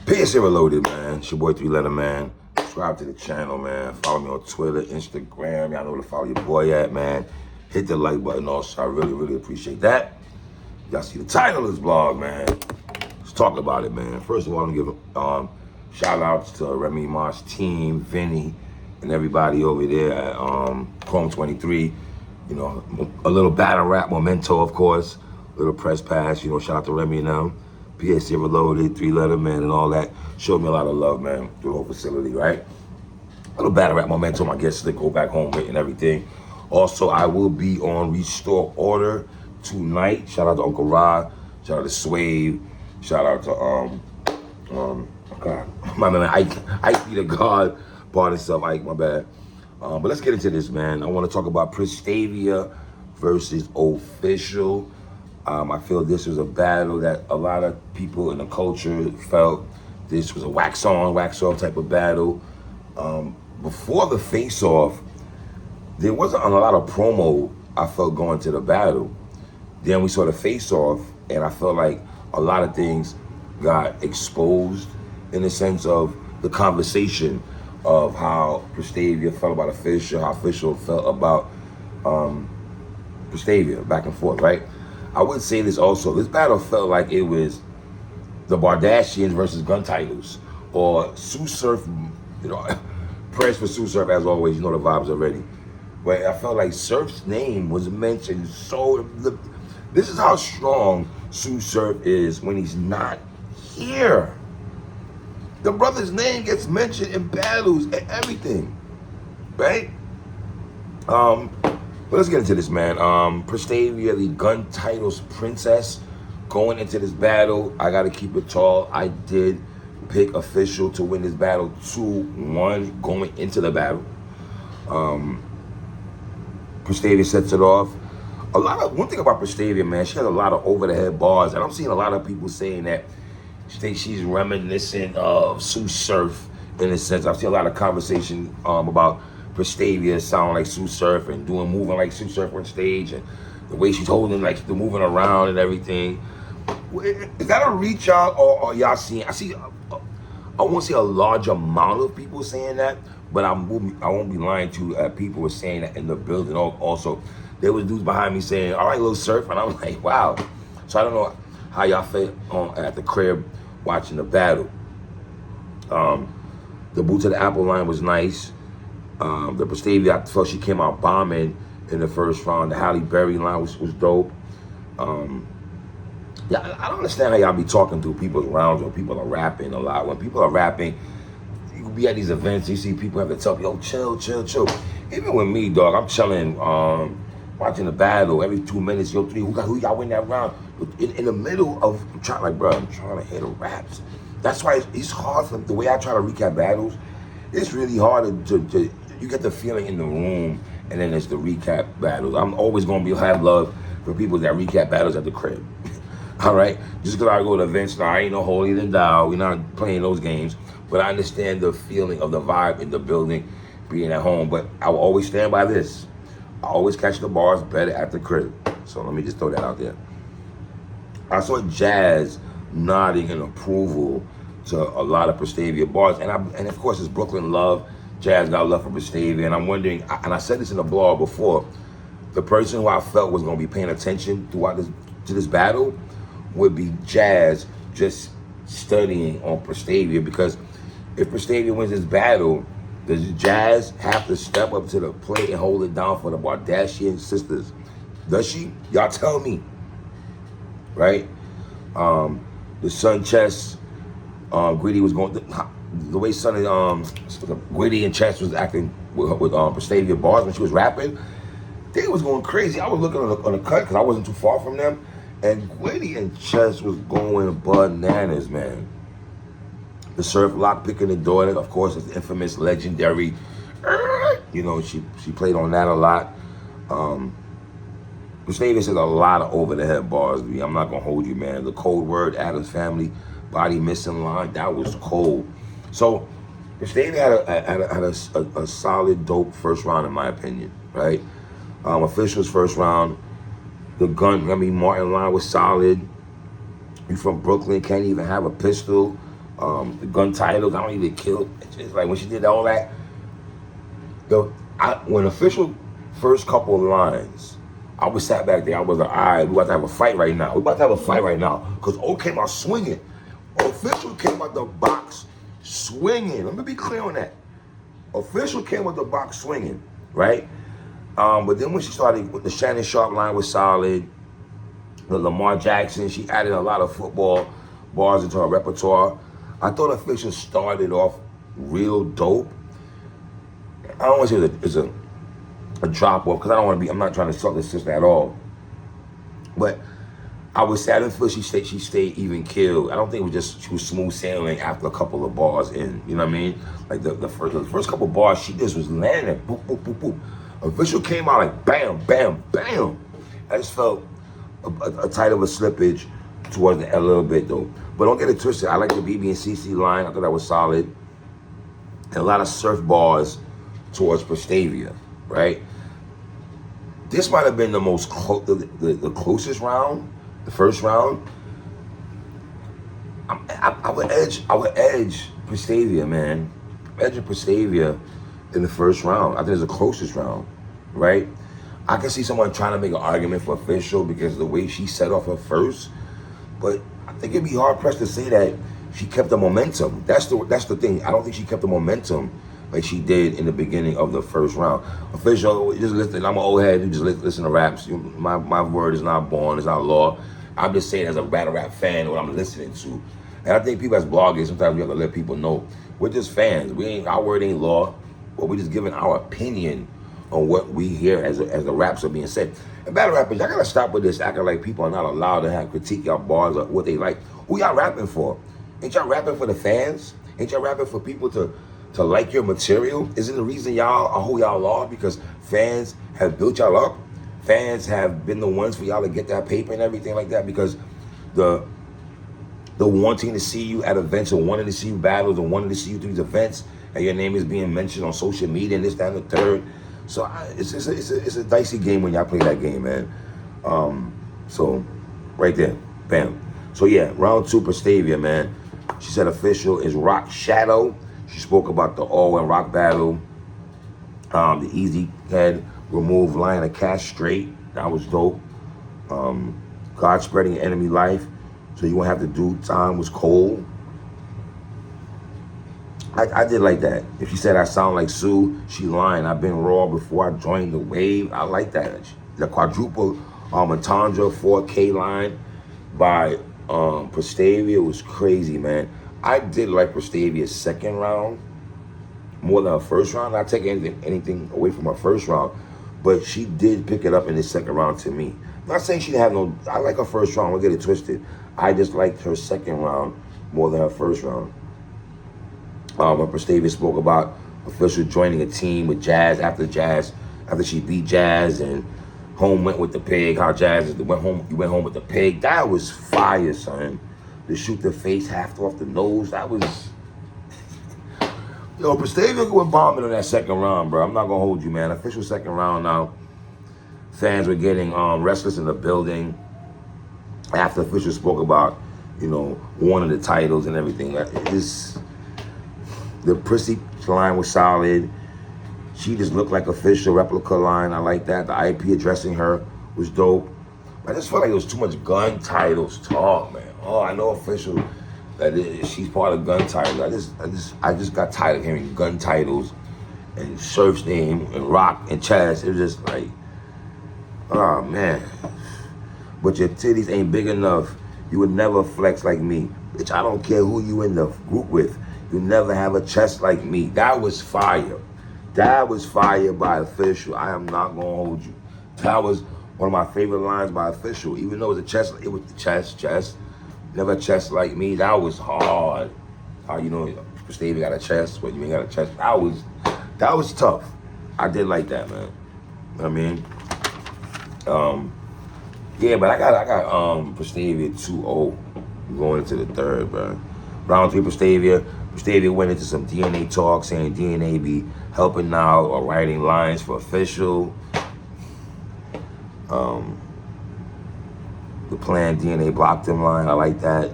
PSA Reloaded, man. It's your boy 3 Letter Man. Subscribe to the channel, man. Follow me on Twitter, Instagram. Y'all know where to follow your boy at, man. Hit the like button also. I really appreciate that. Y'all see the title of this vlog, man. Let's talk about it, man. First of all, I'm gonna give shout outs to Remy Mar's team, Vinny, and everybody over there at Chrome 23. You know, a little battle rap memento, of course. A little press pass, you know, shout out to Remy and them. PSA Reloaded, 3 Letter Man, and all that. Showed me a lot of love, man, through the whole facility, right? A little battle rap momentum, I guess, to go back home with and everything. Also, I will be on Restore Order tonight. Shout out to Uncle Rod. Shout out to Swave. Shout out to, God, my man, Ike be the God. Pardon himself, Ike, my bad. But let's get into this, man. I want to talk about Pristavia versus Official. I feel this was a battle that a lot of people in the culture felt this was a wax on, wax off type of battle. Before the face off, there wasn't a lot of promo I felt going to the battle. Then we saw the face off, and I felt like a lot of things got exposed in the sense of the conversation of how Pristavia felt about Official, how Official felt about Pristavia, back and forth, right? I would say this also. This battle felt like it was the Bardashians versus gun titles, or Sue Surf, you know, prayers for Sue Surf as always. You know the vibes already. But I felt like Surf's name was mentioned. So this is how strong Sue Surf is when he's not here. The brother's name gets mentioned in battles and everything, right? But let's get into this, man. Pristavia, the gun titles princess, going into this battle. I got to keep it tall. I did pick Official to win this battle 2-1 going into the battle. Pristavia sets it off. One thing about Pristavia, man, she has a lot of over-the-head bars, and I'm seeing a lot of people saying that she's reminiscent of Sue Surf in a sense. I've seen a lot of conversation about Pristavia sounding like Sue Surf and moving like Sue Surf on stage, and the way she's holding, like the moving around and everything. Is that a reach out, or y'all seeing? I won't say a large amount of people saying that, but I won't be lying to people were saying that in the building. Also, there was dudes behind me saying, "All right, little Surf," and I was like, "Wow." So I don't know how y'all felt at the crib watching the battle. The Boot to the Apple line was nice. The Pristavia, I felt she came out bombing in the first round. The Halle Berry line was dope. Yeah, I don't understand how y'all be talking to people's rounds when people are rapping a lot. When people are rapping, you be at these events, you see people have to tell you, yo, chill. Even with me, dog, I'm chilling, watching the battle every 2 minutes, yo, who y'all win that round? In the middle of, I'm trying to hear the raps. That's why it's hard for the way I try to recap battles. It's really hard to you get the feeling in the room, and then it's the recap battles. I'm always gonna have love for people that recap battles at the crib. All right, just because I go to events, now I ain't no holier than thou. We're not playing those games, but I understand the feeling of the vibe in the building, being at home. But I will always stand by this. I always catch the bars better at the crib. So let me just throw that out there. I saw Jazz nodding in approval to a lot of Pristavia bars, and of course it's Brooklyn love. Jazz got love for Pristavia, and I'm wondering, and I said this in the blog before, the person who I felt was going to be paying attention throughout this battle would be Jazz, just studying on Pristavia, because if Pristavia wins this battle, does Jazz have to step up to the plate and hold it down for the Bardashian sisters? Does she? Y'all tell me. Right? The Sun Chess, Gritty was going, the way Sonny, Gritty and Chess was acting with Pristavia bars when she was rapping, they was going crazy. I was looking on the cut because I wasn't too far from them, and Gritty and Chess was going bananas, man. The Surf lock picking the door, of course, is the infamous, legendary, you know, she played on that a lot. Pristavia said a lot of over-the-head bars. I'm not gonna hold you, man. The code word, Adam's family, body missing line, that was cold. So Pristavia had a solid, dope first round, in my opinion, right? Official's first round, the gun, Remy Martin line was solid. You from Brooklyn, can't even have a pistol. The gun titles, I don't even kill. It's like when she did all that. When official first couple of lines, I was sat back there. I was like, all right, we about to have a fight right now. We about to have a fight right now. Because O came out swinging. Official came out the box swinging. Let me be clear on that. Official came out the box swinging, right? But then when she started with the Shannon Sharp line was solid. The Lamar Jackson, she added a lot of football bars into her repertoire. I thought Official started off real dope. I don't want to say it's a drop off because I'm not trying to suck the sister at all. But I was sad until she stayed even killed. I don't think it was just she was smooth sailing after a couple of bars in. You know what I mean? Like the first couple of bars, she just was landing it. Boop, boop, boop, boop. Official came out like bam, bam, bam. I just felt a tight of a slippage towards the end a little bit though. But don't get it twisted. I like the BB and CC line. I thought that was solid. And a lot of surf bars towards Pristavia, right? This might have been the most the closest round, the first round. I would edge Pristavia, man. Edge Pristavia in the first round. I think it's the closest round, right? I can see someone trying to make an argument for Official because of the way she set off her first, but I think it'd be hard pressed to say that she kept the momentum. That's the thing. I don't think she kept the momentum like she did in the beginning of the first round. Official, just listen. I'm an old head who just listen to raps. My word is not born. It's not law. I'm just saying as a battle rap fan what I'm listening to. And I think people as bloggers, sometimes we have to let people know we're just fans. Our word ain't law, but we're just giving our opinion on what we hear as the raps are being said. And battle rappers, y'all gotta stop with this acting like people are not allowed to have critique y'all bars or what they like. Who y'all rapping for? Ain't y'all rapping for the fans? Ain't y'all rapping for people to like your material? Isn't the reason y'all are who y'all are because fans have built y'all up? Fans have been the ones for y'all to get that paper and everything like that because the wanting to see you at events and wanting to see you battles and wanting to see you through these events and your name is being mentioned on social media and this, that, and the third. So it's a dicey game when y'all play that game, man. So right there, bam. So yeah, round 2, Pristavia, man. She said Official is Rock Shadow. She spoke about the all and Rock battle. The easy head remove line of cash straight. That was dope. God spreading enemy life. So you won't have to do time was cold. I did like that. If she said I sound like Sue, she lying. I've been raw before I joined the wave. I like that. The quadruple entendre 4K line by Pristavia was crazy, man. I did like Pristavia's second round more than her first round. Not taking anything away from her first round, but she did pick it up in the second round to me. I'm not saying she didn't have no. I like her first round. Don't get it twisted. I just liked her second round more than her first round. When Pristavia spoke about Official joining a team with Jazz after she beat Jazz and Home went with the pig. How Jazz went home with the pig. That was fire, son. To shoot the face half off the nose. That was. Yo, Pristavia went bombing on that second round, bro. I'm not gonna hold you, man. Official second round now. Fans were getting restless in the building after Official spoke about, one of the titles and everything. The Prissy line was solid. She just looked like Official replica line. I like that. The IP addressing her was dope. I just felt like it was too much gun titles talk, man. Oh, I know Official she's part of gun titles. I just got tired of hearing gun titles and Surf's name and Rock and Chaz. It was just like, oh man. But your titties ain't big enough. You would never flex like me. Bitch, I don't care who you in the group with. You never have a chest like me. That was fire. That was fire by Official. I am not gonna hold you. That was one of my favorite lines by Official. Even though it was the chest. Never a chest like me. That was hard. How Pristavia got a chest, but you ain't got a chest. That was tough. I did like that, man. You know what I mean? Yeah, but I got Pristavia 2-0 going into the third, bro. Round 3, Pristavia went into some DNA talk, saying DNA be helping out or writing lines for Official. The planned DNA blocked him line, I like that.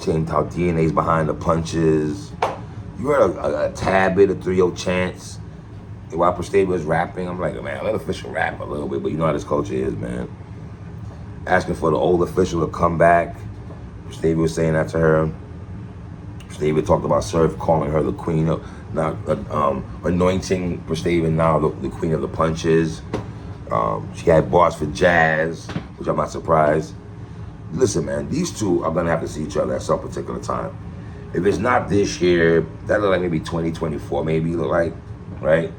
Changed how DNA's behind the punches. You heard a tad bit of 3-0 chants while Pristavia was rapping. I'm like, man, let official rap a little bit, but you know how this culture is, man. Asking for the old official to come back. Pristavia was saying that to her. Pristavia talked about Surf calling her the queen of, now anointing Pristavia now the queen of the punches. She had bars for Jazz, which I'm not surprised. Listen, man, these two are gonna have to see each other at some particular time. If it's not this year, that look like maybe 2024, maybe look like, right?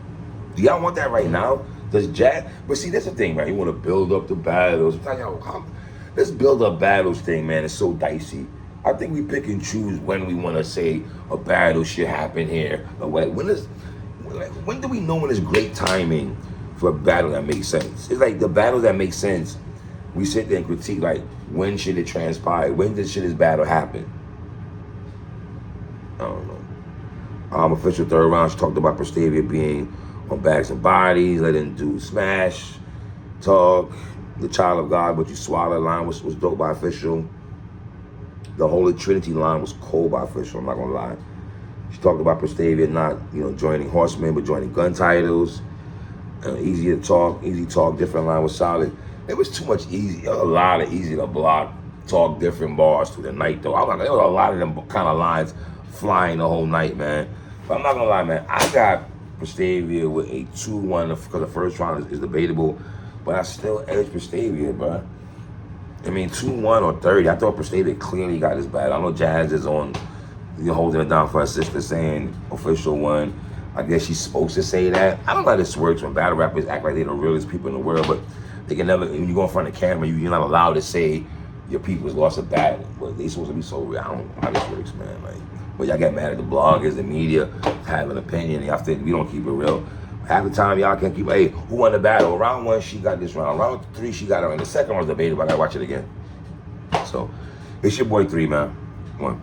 Do y'all want that right now? Does Jazz? But see, that's the thing, right? You want to build up the battles. Like, this build up battles thing, man, is so dicey. I think we pick and choose when we want to say a battle should happen here. When do we know when it's great timing for a battle that makes sense? It's like the battles that make sense, we sit there and critique, like, when should it transpire? When should this battle happen? I don't know. Official third round, she talked about Pristavia being on Bags and Bodies, letting do smash, talk, the child of God, but you swallow line was dope by Official. The Holy Trinity line was cold by Official, I'm not gonna lie. She talked about Pristavia not, joining Horsemen, but joining gun titles. Easy talk, different line was solid. It was too much a lot of easy to block, talk, different bars through the night though. There was a lot of them kind of lines flying the whole night, man. But I'm not gonna lie, man, I got Pristavia with a 2-1 because the first round is debatable, but I still edge Pristavia, bro. I mean, 2-1 or 30. I thought Pristavia clearly got his battle. I know Jazz is on, holding it down for her sister, saying official one. I guess she's supposed to say that. I don't know how this works when battle rappers act like they're the realest people in the world, but they can never, when you go in front of the camera, you're not allowed to say your people's lost a battle, but they supposed to be so real. I don't know how this works, man. Like, but y'all get mad at the bloggers, the media, have an opinion. Y'all think we don't keep it real. Half the time, y'all can't keep, hey, who won the battle? Round 1, she got this round. Round 3, she got it. And the second round was debatable. I gotta watch it again. So, it's your boy 3, man. 1.